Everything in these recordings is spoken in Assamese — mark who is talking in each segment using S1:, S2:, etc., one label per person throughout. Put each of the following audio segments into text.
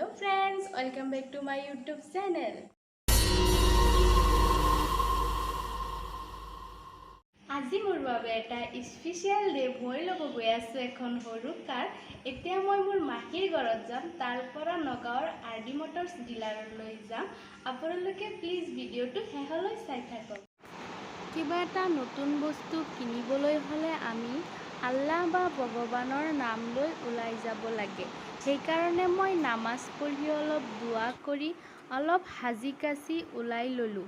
S1: Hello friends, welcome back to my YouTube channel. আজি মোৰ বাবে এটা স্পেশাল ডে মই লব গৈ আছো এখন সৰু কাৰ এতিয়া মই মোৰ মাহিৰ ঘৰত যাম তাৰ পৰা নগাঁৱৰ আৰডি মটৰছ ডিলাৰলৈ যাম আপোনালোকে প্লিজ ভিডিওটো হেহলৈ চাই থাকক কিবা এটা নতুন বস্তু কিনিবলৈ হলে আমি আল্লাহ বা ভগৱানৰ নাম লৈ ওলাই যাব লাগে সেই কাৰণে মই নামাজ পঢ়ি অলপ দুআ কৰি অলপ হাজি কাছি ওলাই ললো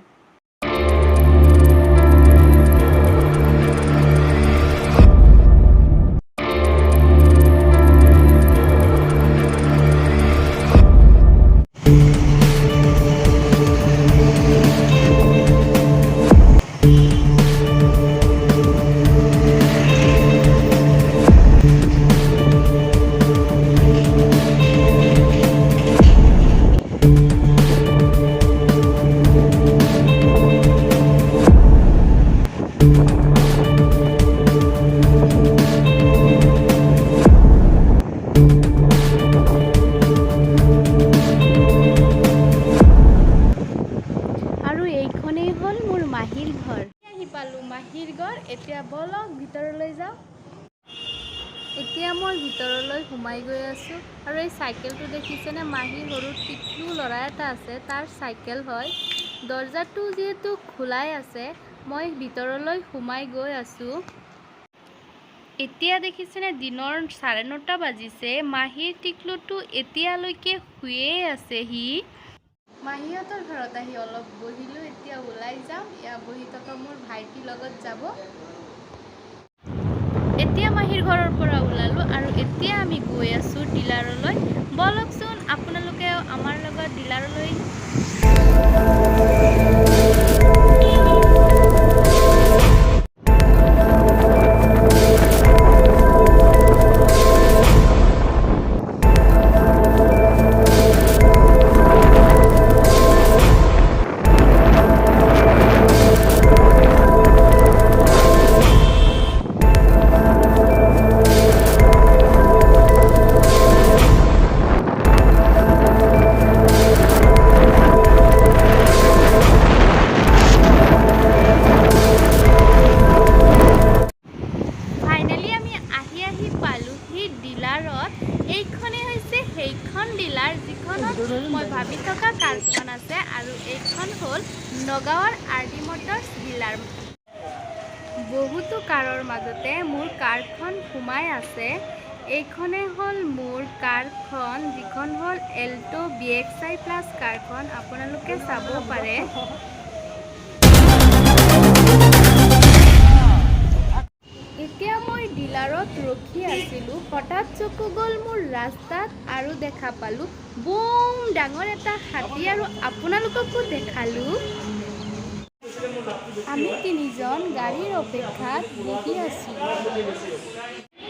S1: মাহিৰ ঘৰ আহি পালো মাহিৰ ঘৰ এতিয়া বলক ভিতৰলৈ যাও এতিয়া মই ভিতৰলৈ সোমাই গৈ আছো আৰু এই সাইকেলটো দেখিছেনে মাহিৰ সৰু টিকলু লৰা এটা আছে তাৰ সাইকেল হয় দৰজাটো যেহেতু খোলাই আছে মই ভিতৰলৈ সোমাই গৈ আছো এতিয়া দেখিছেনে দিনৰ 9:30 বাজিছে মাহিৰ টিকলুটো এতিয়ালৈকে শুয়ে আছে হি মাহিহঁতৰ ঘৰত আহি অলপ বহিলো এতিয়া ওলাই যাম ইয়া বহি থকা মোৰ ভাইটিৰ লগত যাব এতিয়া মাহিৰ ঘৰৰ পৰা ওলালো আৰু এতিয়া আমি গৈ আছো ডিলাৰলৈ বলকচোন আপোনালোকে আমাৰ লগত ডিলাৰলৈ এইখনে হৈছে সেইখন ডিলাৰ যিখনত মই ভাবি থকা কাৰখন আছে আৰু এইখন হ'ল নগাঁৱৰ আৰডি মটৰছ ডিলাৰ বহুতো কাৰৰ মাজতে মোৰ কাৰখন সোমাই আছে এইখনে হ'ল মোৰ কাৰখন যিখন হ'ল এল্টো BXI প্লাছ কাৰখন আপোনালোকে চাব পাৰে এতিয়া মই ডিলাৰত ৰখি আছিলো হঠাৎ চকু গল মোৰ ৰাস্তাত আৰু দেখা পালো বুম ডাঙৰ এটা হাতী আৰু আপোনালোককো দেখালো আমি তিনিজন গাড়ীৰ অপেক্ষাত বহি আছো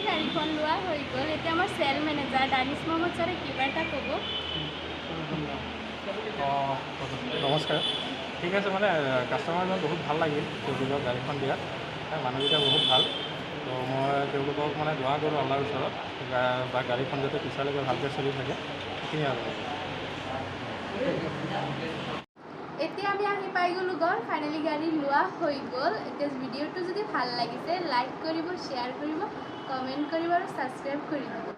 S1: গাড়ীখন লোৱা হৈ গ'ল এতিয়া আমাৰ সেল মেনেজাৰ দানিশ মহম্মদ ছাৰে কিবা এটা ক'ব
S2: নমস্কাৰ ঠিক আছে মানে কাষ্টমাৰজন বহুত ভাল লাগিল তেওঁলোকক গাড়ীখন দিয়াত মানুহকেইটা বহুত ভাল তো মই তেওঁলোকক মানে দোৱা কৰোঁ আল্লাহৰ ওচৰত বা গাড়ীখন যাতে পিছলৈকে ভালকৈ চলি থাকে সেইখিনি আৰু
S1: এতিয়া আমি আহি পাই গ'লো ঘৰ ফাইনেলি গাড়ী লোৱা হৈ গ'ল এতিয়া ভিডিঅ'টো যদি ভাল লাগিছে লাইক কৰিব শ্বেয়াৰ কৰিব কমেণ্ট কৰিব আৰু ছাবস্ক্ৰাইব কৰিব